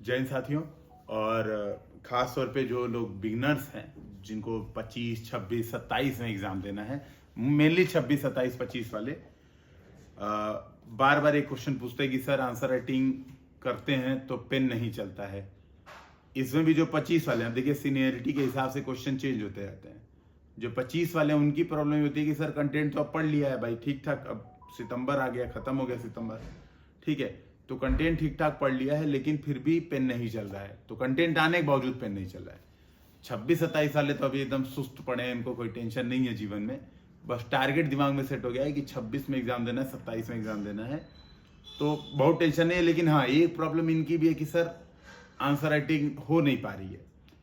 जय हिंद साथियों। और ख़ास तौर पे जो लोग बिगनर्स हैं जिनको 25, 26, 27 में एग्ज़ाम देना है, मेनली 26, 27, 25 वाले बार बार एक क्वेश्चन पूछते हैं कि सर आंसर राइटिंग करते हैं तो पेन नहीं चलता है। इसमें भी जो 25 वाले हैं, देखिए सीनियरिटी के हिसाब से क्वेश्चन चेंज होते रहते हैं। जो 25 वाले हैं उनकी प्रॉब्लम होती है कि सर कंटेंट तो अब पढ़ लिया है भाई, ठीक ठाक, अब सितंबर आ गया, खत्म हो गया सितंबर, ठीक है, तो कंटेंट ठीक ठाक पढ़ लिया है लेकिन फिर भी पेन नहीं चल रहा है, तो कंटेंट आने के बावजूद पेन नहीं चल रहा है। 26-27 वाले तो अभी एकदम सुस्त पड़े हैं, इनको कोई टेंशन नहीं है जीवन में, बस टारगेट दिमाग में सेट हो गया है कि 26 में एग्जाम देना है, 27 में एग्जाम देना है, तो बहुत टेंशन नहीं है। लेकिन हाँ, एक प्रॉब्लम इनकी भी है कि सर आंसर राइटिंग हो नहीं पा रही है,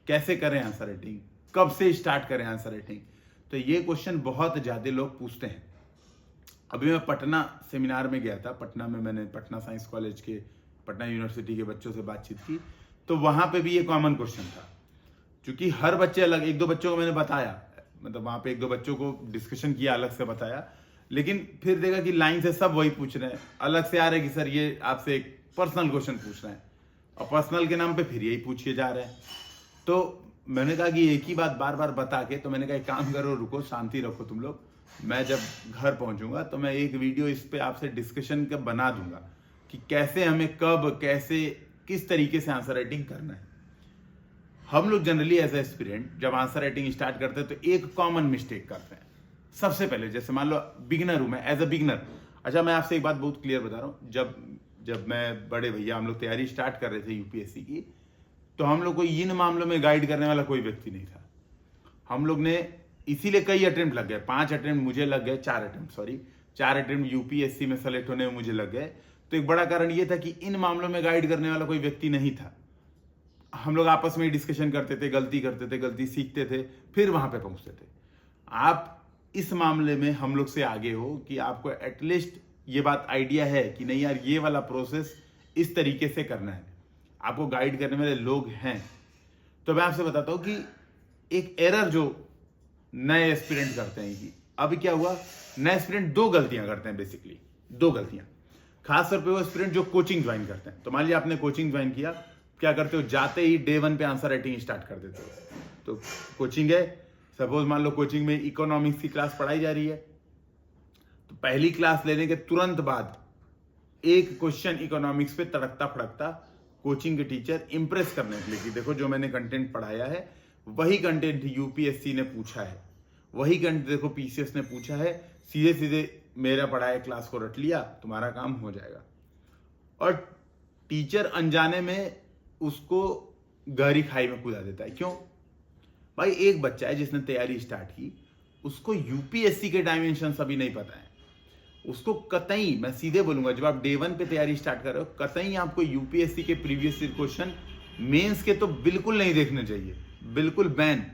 कैसे करें आंसर राइटिंग, कब से स्टार्ट करें आंसर राइटिंग। तो ये क्वेश्चन बहुत ज़्यादा लोग पूछते हैं। अभी मैं पटना सेमिनार में गया था, पटना में मैंने पटना साइंस कॉलेज के, पटना यूनिवर्सिटी के बच्चों से बातचीत की, तो वहाँ पे भी ये कॉमन क्वेश्चन था। क्योंकि हर बच्चे अलग, एक दो बच्चों को मैंने बताया, मतलब वहाँ पे एक दो बच्चों को डिस्कशन किया, अलग से बताया, लेकिन फिर देखा कि लाइन से सब वही पूछ रहे हैं, अलग से आ रहे हैं कि सर ये आपसे एक पर्सनल क्वेश्चन पूछ रहे हैं, और पर्सनल के नाम पे फिर यही पूछिए जा रहे हैं। तो मैंने कहा कि एक ही बात बार बार बता के, तो मैंने कहा एक काम करो, रुको, शांति रखो तुम लोग, मैं जब घर पहुंचूंगा तो मैं एक वीडियो इस पे आपसे डिस्कशन का बना दूंगा कि कैसे हमें कब, कैसे, किस तरीके से आंसर राइटिंग करना है। हम लोग जनरली एज ए एस्पिरेंट जब आंसर राइटिंग स्टार्ट करते हैं तो एक कॉमन मिस्टेक करते हैं। सबसे पहले, जैसे मान लो बिगिनर हूं मैं, एज अ बिगिनर, अच्छा मैं आपसे एक बात बहुत क्लियर बता रहा हूं, जब मैं, बड़े भैया, हम लोग तैयारी स्टार्ट कर रहे थे यूपीएससी की, तो हम लोग को इन मामलों में गाइड करने वाला कोई व्यक्ति नहीं था। हम लोग ने इसीलिए कई अटेम्प्ट लग गए, 5 अटेम्प्ट मुझे लग गए, 4 अटेम्प्ट यूपीएससी में सेलेक्ट होने में मुझे लग गए। तो एक बड़ा कारण ये था कि इन मामलों में गाइड करने वाला कोई व्यक्ति नहीं था। हम लोग आपस में ही डिस्कशन करते थे, गलती करते थे, गलती सीखते थे, फिर वहां पे पहुंचते थे। आप इस मामले में हम लोग से आगे हो कि आपको एटलीस्ट ये बात आइडिया है कि नहीं यार, ये वाला प्रोसेस इस तरीके से करना है, आपको गाइड करने वाले लोग हैं। तो मैं आपसे बताता हूं कि एक एरर जो नए एस्पिरेंट करते हैं कि अभी क्या हुआ, नए एस्पिरेंट 2 गलतियां करते हैं, बेसिकली 2 गलतियां, खासतौर पे वो एस्पिरेंट जो कोचिंग ज्वाइन करते हैं। तो मान लिया आपने कोचिंग ज्वाइन किया, क्या करते हो, जाते ही डे 1 पे आंसर राइटिंग स्टार्ट कर देते हो। तो कोचिंग है, सपोज मान लो कोचिंग में इकोनॉमिक्स की क्लास पढ़ाई जा रही है, तो पहली क्लास लेने के तुरंत बाद एक क्वेश्चन इकोनॉमिक्स पे तड़कता फड़कता कोचिंग के टीचर इंप्रेस करने के लिए कि देखो जो मैंने कंटेंट पढ़ाया है वही कंटेंट यूपीएससी ने पूछा है, वही कंटेंट देखो पीसीएस ने पूछा है, सीधे सीधे मेरा पढ़ाया क्लास को रट लिया, तुम्हारा काम हो जाएगा। और टीचर अनजाने में उसको गहरी खाई में कूदा देता है। क्यों भाई, एक बच्चा है जिसने तैयारी स्टार्ट की, उसको यूपीएससी के डायमेंशन अभी नहीं पता है, उसको कतई, मैं सीधे बोलूंगा, जब आप डे 1 पे तैयारी स्टार्ट कर रहे हो, कतई आपको यूपीएससी के प्रीवियस ईयर क्वेश्चन, मेंस के तो बिल्कुल नहीं देखने चाहिए, बिल्कुल बैन।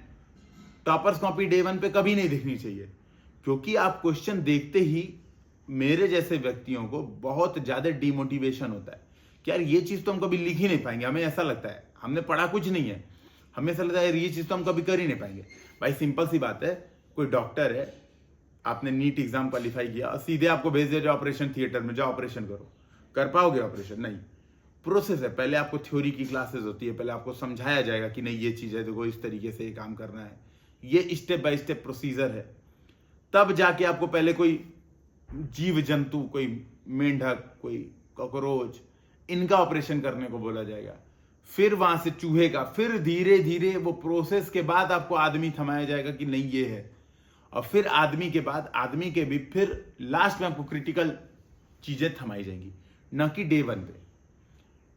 टॉपर्स कॉपी डे 1 पे कभी नहीं देखनी चाहिए, क्योंकि आप क्वेश्चन देखते ही मेरे जैसे व्यक्तियों को बहुत ज्यादा डिमोटिवेशन होता है कि यार ये चीज तो हम कभी लिख ही नहीं पाएंगे, हमें ऐसा लगता है, हमने पढ़ा कुछ नहीं है, हमें ऐसा लगता है यार ये चीज तो हम कभी कर ही नहीं पाएंगे। भाई सिंपल सी बात है, कोई डॉक्टर है, आपने नीट एग्जाम क्वालिफाई किया और सीधे आपको भेज दिया जाओ ऑपरेशन थिएटर में, जाओ ऑपरेशन करो, कर पाओगे ऑपरेशन? नहीं, प्रोसेस है, पहले आपको थ्योरी की क्लासेस होती है, पहले आपको समझाया जाएगा कि नहीं ये चीज है, देखो इस तरीके से ये काम करना है, ये स्टेप बाय स्टेप प्रोसीजर है, तब जाके आपको पहले कोई जीव जंतु, कोई मेंढक, कोई कॉकरोच, इनका ऑपरेशन करने को बोला जाएगा, फिर वहां से चूहे का, फिर धीरे धीरे वो प्रोसेस के बाद आपको आदमी थमाया जाएगा कि नहीं ये है, और फिर आदमी के बाद आदमी के भी फिर लास्ट में आपको क्रिटिकल चीजें थमाई जाएंगी, न कि डे 1 पे।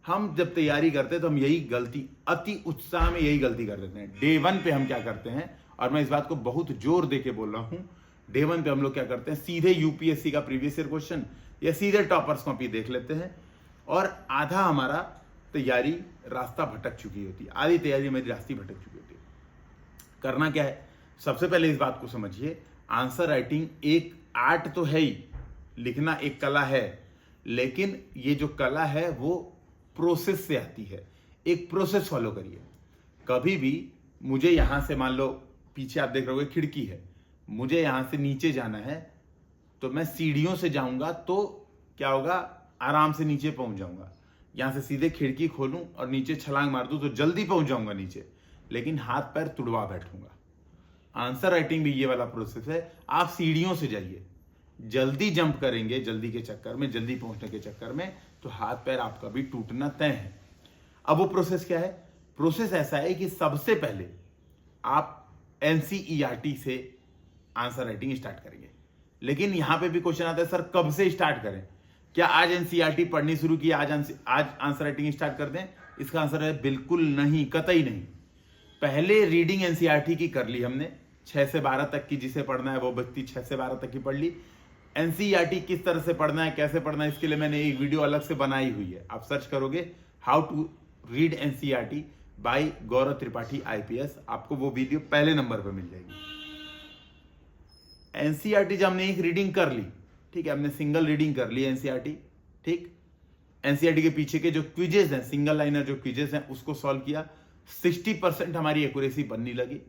हम जब तैयारी करते हैं तो हम यही गलती, अति उत्साह में यही गलती कर देते हैं। डे 1 पे हम क्या करते हैं, और मैं इस बात को बहुत जोर देके बोल रहा हूं, डे 1 पे हम लोग क्या करते हैं, सीधे यूपीएससी का प्रीवियस ईयर क्वेश्चन या सीधे टॉपर्स कॉपी देख लेते हैं, और आधा हमारा तैयारी रास्ता भटक चुकी होती है, आधी तैयारी मेरी रास्ते भटक चुकी होती है। करना क्या है, सबसे पहले इस बात को समझिए, आंसर राइटिंग एक आर्ट तो है ही, लिखना एक कला है, लेकिन ये जो कला है वो प्रोसेस से आती है। एक प्रोसेस फॉलो करिए। कभी भी मुझे यहां से, मान लो पीछे आप देख रहे हो खिड़की है, मुझे यहां से नीचे जाना है, तो मैं सीढ़ियों से जाऊंगा तो क्या होगा, आराम से नीचे पहुंच जाऊंगा। यहां से सीधे खिड़की खोलूं और नीचे छलांग मार दूं तो जल्दी पहुंच जाऊंगा नीचे, लेकिन हाथ पैर तुड़वा बैठूंगा। आंसर राइटिंग भी ये वाला प्रोसेस है। आप सीढ़ियों से जाइए, जल्दी जंप करेंगे, जल्दी के चक्कर में, जल्दी पहुंचने के चक्कर में, तो हाथ पैर आपका भी टूटना तय है। अब वो प्रोसेस क्या है? प्रोसेस ऐसा है कि सबसे पहले आप एनसीईआरटी से आंसर राइटिंग स्टार्ट करेंगे। लेकिन यहां पे भी क्वेश्चन आता है, सर कब से स्टार्ट करें? क्या आज एनसीईआरटी पढ़नी शुरू की, आज आंसर राइटिंग स्टार्ट कर दें? इसका आंसर है बिल्कुल नहीं, कतई नहीं। पहले रीडिंग एनसीईआरटी की कर ली हमने, 6 से 12 तक की, जिसे पढ़ना है वो व्यक्ति 6 से 12 तक की पढ़ ली। एनसीईआरटी किस तरह से पढ़ना है, कैसे पढ़ना है, इसके लिए मैंने एक वीडियो अलग से बनाई हुई है। आप सर्च करोगे how to read NCERT by Gaurav Tripathi IPS, आपको वो वीडियो पहले नंबर पर मिल जाएगी। एनसीईआरटी जब हमने एक रीडिंग कर ली, ठीक है, हमने सिंगल रीडिंग कर ली एनसीईआरटी, ठीक। एनसीईआरटी के पीछे के जो क्विजेस हैं, सिंगल लाइनर जो क्विजेस हैं, उसको सॉल्व किया, 60% हमारी एक्यूरेसी बनने लगी।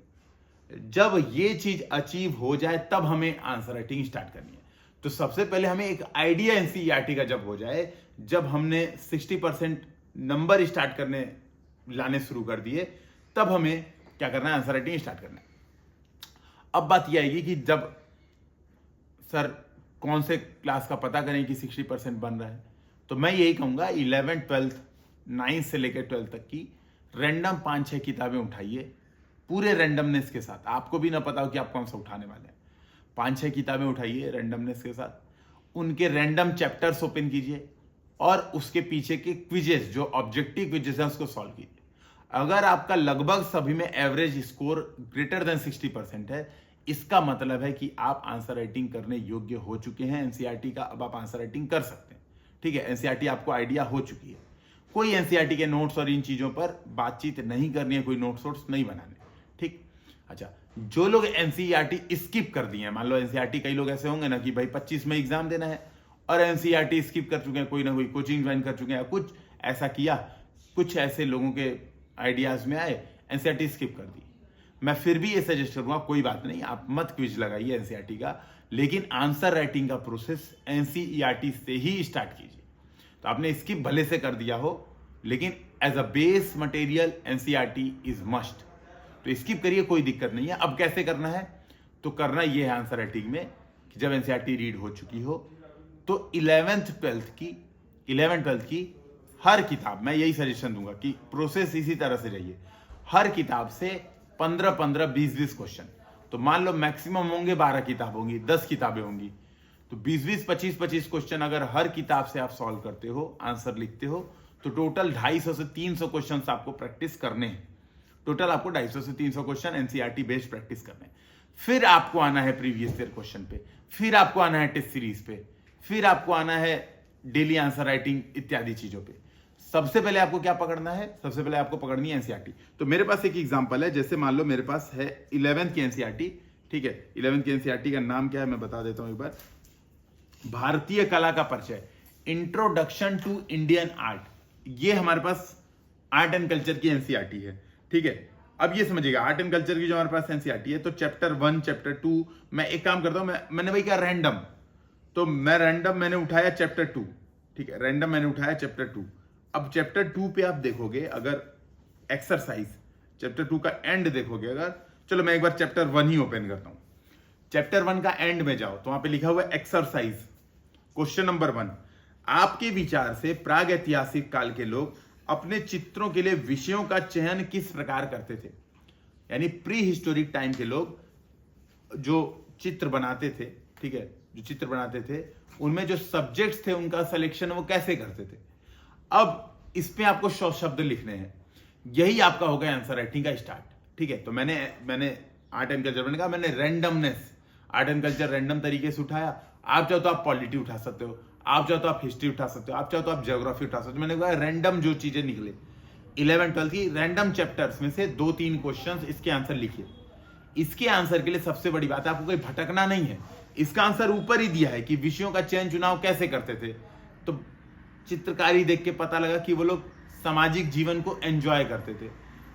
जब ये चीज अचीव हो जाए तब हमें आंसर राइटिंग स्टार्ट करनी है। तो सबसे पहले हमें एक आइडिया एनसीईआरटी का जब हो जाए, जब हमने 60% नंबर स्टार्ट करने लाने शुरू कर दिए, तब हमें क्या करना है? आंसर राइटिंग स्टार्ट करना है। अब बात यह आएगी कि जब सर कौन से क्लास का पता करें कि 60% बन रहा है, तो मैं यही कहूंगा 11th 12th 9th से लेकर 12th तक की रैंडम 5-6 किताबें उठाइए, पूरे रैंडमनेस के साथ। आपको भी ना पता हो कि आप कौन सा उठाने वाले हैं। 5-6 किताबें उठाइए रैंडमनेस के साथ, उनके रैंडम चैप्टर्स ओपन कीजिए और उसके पीछे के क्विजेस, जो ऑब्जेक्टिव क्विजेस हैं, उसको सॉल्व कीजिए। अगर आपका लगभग सभी में एवरेज स्कोर ग्रेटर देन 60% है, इसका मतलब है कि आप आंसर राइटिंग करने योग्य हो चुके हैं एनसीईआरटी का। अब आप आंसर राइटिंग कर सकते हैं, ठीक है। एनसीईआरटी आपको आइडिया हो चुकी है। कोई एनसीईआरटी के नोट्स और इन चीजों पर बातचीत नहीं करनी है, कोई नोट्स नहीं बनाने, ठीक। अच्छा, जो लोग एनसीईआरटी स्किप कर दिए हैं, मान लो एनसीईआरटी, कई लोग ऐसे होंगे ना कि भाई 25 में एग्जाम देना है और एनसीईआरटी स्किप कर चुके हैं, कोई ना कोई कोचिंग ज्वाइन कर चुके हैं, कुछ ऐसा किया, कुछ ऐसे लोगों के आइडियाज में आए, एनसीईआरटी स्किप कर दी। मैं फिर भी ये सजेस्ट करूंगा, कोई बात नहीं, आप मत क्विज लगाइए एनसीईआरटी का, लेकिन आंसर राइटिंग का प्रोसेस एनसीईआरटी से ही स्टार्ट कीजिए। तो आपने स्किप भले से कर दिया हो, लेकिन as a base material NCERT is must. तो स्किप करिए, कोई दिक्कत नहीं है। अब कैसे करना है? तो करना ये है आंसर राइटिंग में कि जब एनसीईआरटी रीड हो चुकी हो, तो 11th 12th की हर किताब, मैं यही सजेशन दूंगा कि प्रोसेस इसी तरह से रहिए। हर किताब से 15-15, 20-20 क्वेश्चन। तो मान लो मैक्सिमम होंगे 12 किताब होंगी, 10 किताबें होंगी, तो 20-20, 25-25 क्वेश्चन अगर हर किताब से आप सॉल्व करते हो, आंसर लिखते हो, तो टोटल 250 से 300 क्वेश्चन आपको प्रैक्टिस करने हैं। टोटल आपको 250 से 300 क्वेश्चन एनसीईआरटी बेस्ड प्रैक्टिस करने हैं। फिर आपको आना है प्रीवियस ईयर क्वेश्चन पे, फिर आपको आना है टेस्ट सीरीज पे, फिर आपको आना है डेली आंसर राइटिंग इत्यादि चीजों पे। सबसे पहले आपको क्या पकड़ना है? सबसे पहले आपको पकड़नी है एनसीईआरटी। तो मेरे पास एक एग्जांपल है, जैसे मान लो मेरे पास है 11th की एनसीईआरटी, ठीक है। 11th की एनसीईआरटी का नाम क्या है मैं बता देता हूं एक बार। भारतीय कला का परिचय, इंट्रोडक्शन टू इंडियन आर्ट। ये हमारे पास आर्ट एंड कल्चर की एनसीईआरटी है, ठीक है। अब ये समझिएगा, आर्ट एंड कल्चर की जो हमारे पास एनसीईआरटी है, तो चैप्टर 1, चैप्टर 2, मैं एक काम करता हूं, मैंने भाई क्या रैंडम, तो मैं रैंडम मैंने उठाया चैप्टर 2, ठीक है, रैंडम मैंने उठाया चैप्टर 2। अब चैप्टर 2 पे आप देखोगे, अगर एक्सरसाइज चैप्टर 2 का एंड देखोगे, अगर चलो मैं एक बार चैप्टर 1 ही ओपन करता हूं। चैप्टर 1 का एंड में जाओ तो वहां पे लिखा हुआ है एक्सरसाइज, क्वेश्चन नंबर 1, आपके विचार से प्राग ऐतिहासिक काल के लोग अपने चित्रों के लिए विषयों का चयन किस प्रकार करते थे? यानी प्री हिस्टोरिक टाइम के लोग जो चित्र बनाते थे, ठीक है, जो चित्र बनाते थे उनमें जो सब्जेक्ट्स थे उनका सिलेक्शन वो कैसे करते थे। अब इस पे आपको 100 शब्द लिखने हैं, यही आपका होगा आंसर राइटिंग का स्टार्ट, ठीक है। तो मैंने आर्ट एंड कल्चर मैंने कहा, मैंने randomness, art and culture random तरीके से उठाया। आप चाहो तो आप पॉलिटी उठा सकते हो, आप चाहो तो आप हिस्ट्री उठा सकते हो, आप चाहो तो आप ज्योग्राफी उठा सकते हो। मैंने कहा रैंडम जो चीजें निकले 11th 12th की रैंडम चैप्टर्स में से 2-3 क्वेश्चंस इसके आंसर लिखिए। इसके आंसर के लिए सबसे बड़ी बात है, आपको कोई भटकना नहीं है। इसका आंसर ऊपर ही दिया है कि विषयों का चयन चुनाव कैसे करते थे। तो चित्रकारी देख के पता लगा कि वो लोग सामाजिक जीवन को एंजॉय करते थे,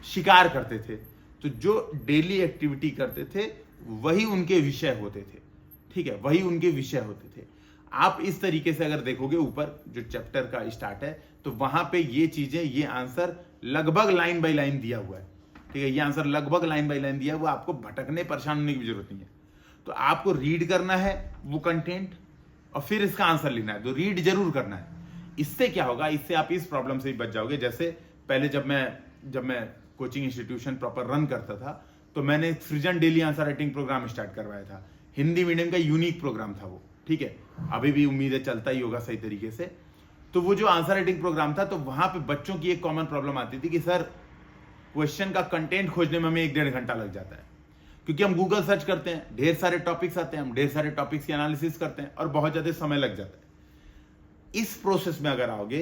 शिकार करते थे। तो जो डेली एक्टिविटी करते थे वही उनके विषय होते थे, ठीक है, वही उनके विषय होते थे। आप इस तरीके से अगर देखोगे ऊपर जो चैप्टर का स्टार्ट है तो वहां पे ये चीजें, ये आंसर लगभग लाइन बाय लाइन दिया हुआ है, ठीक है। ये आंसर लगभग लाइन बाय लाइन दिया हुआ, आपको भटकने परेशान होने की जरूरत नहीं है। तो आपको रीड करना है वो कंटेंट और फिर इसका आंसर लिखना है, तो रीड जरूर करना है। इससे क्या होगा, इससे आप इस प्रॉब्लम से भी बच जाओगे। जैसे पहले जब मैं कोचिंग इंस्टीट्यूशन प्रॉपर रन करता था तो मैंने एक Srijan daily answer writing program start करवाया था। हिंदी मीडियम का यूनिक प्रोग्राम था वो, ठीक है। अभी भी उम्मीद है चलता ही होगा सही तरीके से। तो वो जो आंसर राइटिंग प्रोग्राम था, तो वहां पे बच्चों की एक कॉमन प्रॉब्लम आती थी कि सर क्वेश्चन का कंटेंट खोजने में हमें 1-1.5 घंटा लग जाता है, क्योंकि हम गूगल सर्च करते हैं, ढेर सारे टॉपिक्स आते हैं, हम ढेर सारे टॉपिक्स की एनालिसिस करते हैं और बहुत ज्यादा समय लग जाता है। इस प्रोसेस में अगर आओगे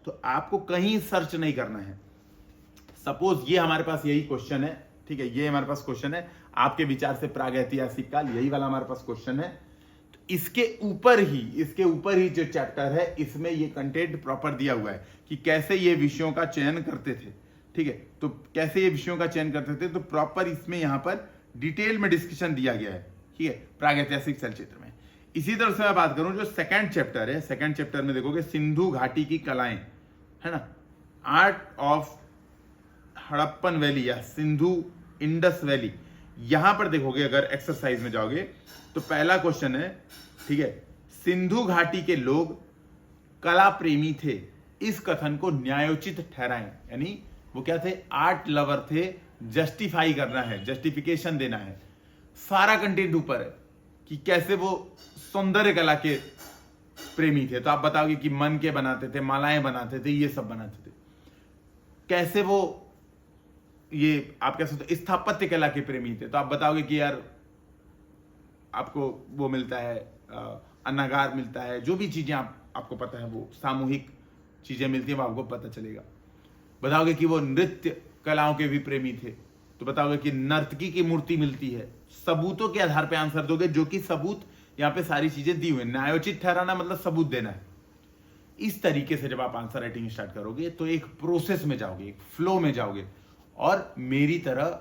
तो आपको कहीं सर्च नहीं करना है। सपोज ये हमारे पास यही क्वेश्चन है, ठीक है, ये हमारे पास क्वेश्चन है, आपके विचार से प्रागैतिहासिक काल, यही वाला हमारे पास क्वेश्चन है। तो इसके ऊपर ही जो चैप्टर है, इसमें ये कंटेंट प्रॉपर दिया हुआ है कि कैसे ये विषयों का चयन करते थे, ठीक है। तो कैसे ये विषयों का चयन करते थे, तो प्रॉपर इसमें यहां पर डिटेल में डिस्कशन दिया गया है, ठीक है, प्रागैतिहासिक चलचित्र में। इसी तरह से मैं बात करूं जो सेकंड चैप्टर है, सेकंड चैप्टर में देखोगे सिंधु घाटी की कलाएं, है ना, आर्ट ऑफ हड़प्पन वैली या सिंधु इंडस वैली। यहां पर देखोगे अगर एक्सरसाइज में जाओगे तो पहला क्वेश्चन है, ठीक है, सिंधु घाटी के लोग कला प्रेमी थे, इस कथन को न्यायोचित ठहराएं। यानी वो क्या थे, आर्ट लवर थे, जस्टिफाई करना है, जस्टिफिकेशन देना है। सारा कंटेंट ऊपर है कि कैसे वो सौंदर्य कला के प्रेमी थे, तो आप बताओगे कि मन के बनाते थे, मालाएं बनाते थे, ये सब बनाते थे। कैसे वो ये आप कह सकते हो स्थापत्य कला के प्रेमी थे, तो आप बताओगे कि यार आपको वो मिलता है, अन्नागार मिलता है, जो भी चीजें आपको पता है, वो सामूहिक चीजें मिलती है, वो आपको पता चलेगा। बताओगे कि वो नृत्य कलाओं के भी प्रेमी थे, तो बताओगे कि नर्तकी की मूर्ति मिलती है। सबूतों के आधार पर आंसर दोगे, जो कि सबूत यहाँ पे सारी चीजें दी हुई। न्यायोचित ठहराना मतलब सबूत देना है। इस तरीके से जब आप आंसर राइटिंग स्टार्ट करोगे तो एक प्रोसेस में जाओगे, एक फ्लो में जाओगे और मेरी तरह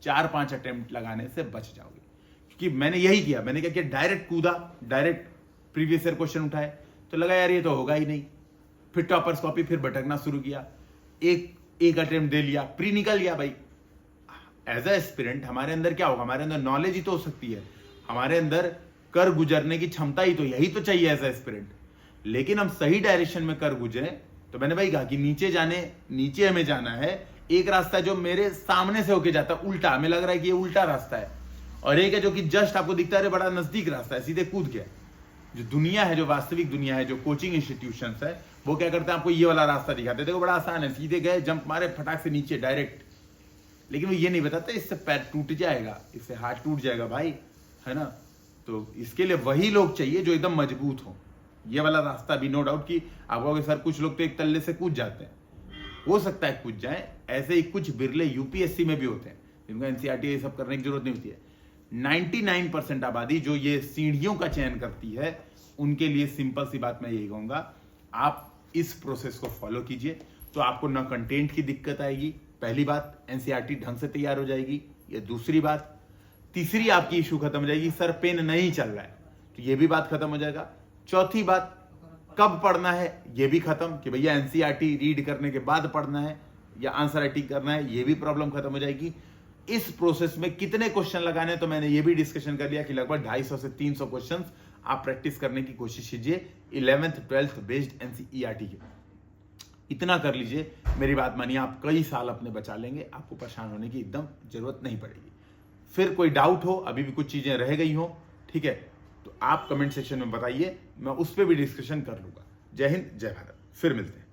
4-5 अटेम्प्ट लगाने से बच जाओगे। क्योंकि मैंने यही किया, मैंने क्या किया, डायरेक्ट कूदा, डायरेक्ट प्रीवियस ईयर क्वेश्चन उठाए, तो लगा यार ये तो होगा ही नहीं। फिर टॉपर्स कॉपी, फिर भटकना शुरू किया, एक अटेम्प्ट दे लिया, प्री निकल गया। भाई एज अ एस्पिरेंट हमारे अंदर क्या होगा, हमारे अंदर नॉलेज ही तो हो सकती है, हमारे अंदर कर गुजरने की क्षमता ही तो, यही तो चाहिए एज अ एस्पिरेंट। लेकिन हम सही डायरेक्शन में कर गुजरे, तो मैंने भाई कहा कि नीचे हमें जाना है। एक रास्ता जो मेरे सामने से होके जाता है उल्टा, हमें लग रहा है कि ये उल्टा रास्ता है, और एक है जो कि जस्ट आपको दिखता है बड़ा नजदीक रास्ता है, सीधे कूद गया। जो दुनिया है, जो वास्तविक दुनिया है, जो कोचिंग इंस्टीट्यूशंस है, वो क्या करते हैं, आपको ये वाला रास्ता दिखाते हैं, देखो बड़ा आसान है, सीधे गए, जंप मारे, फटाक से नीचे डायरेक्ट। लेकिन वो ये नहीं बताते इससे पैर टूट जाएगा, इससे हाथ टूट जाएगा भाई, है ना। तो इसके लिए वही लोग चाहिए जो एकदम मजबूत हो। ये वाला रास्ता भी नो डाउट कि आप कहोगे सर कुछ लोग तो एक तल्ले से कूद जाते हैं, हो सकता है कूद जाए, ऐसे ही कुछ बिरले यूपीएससी में भी होते हैं जिनको एनसीईआरटी ये सब करने की जरूरत नहीं होती है। 99% आबादी जो ये सीढ़ियों का चयन करती है, उनके लिए सिंपल सी बात मैं यही कहूंगा, आप इस प्रोसेस को फॉलो कीजिए, तो आपको ना कंटेंट की दिक्कत आएगी, पहली बात, एनसीईआरटी ढंग से तैयार हो जाएगी, ये दूसरी बात। तीसरी आपकी इशू खत्म हो जाएगी, सर पेन नहीं चल रहा है, तो ये भी बात खत्म हो जाएगा। चौथी बात, कब पढ़ना है ये भी खत्म, कि भैया एनसीईआरटी रीड करने के बाद पढ़ना है या आंसर राइटिंग करना है, ये भी प्रॉब्लम खत्म हो जाएगी। इस प्रोसेस में कितने क्वेश्चन लगाने, तो मैंने ये भी डिस्कशन कर लिया कि लगभग 250 से 300 क्वेश्चन आप प्रैक्टिस करने की कोशिश कीजिए 11th 12th बेस्ड एनसीईआरटी के। इतना कर लीजिए, मेरी बात मानिए, आप कई साल अपने बचा लेंगे, आपको परेशान होने की एकदम जरूरत नहीं पड़ेगी। फिर कोई डाउट हो, अभी भी कुछ चीजें रह गई हो, ठीक है, तो आप कमेंट सेक्शन में बताइए, मैं उस पर भी डिस्कशन कर लूंगा। जय हिंद, जय भारत, फिर मिलते हैं।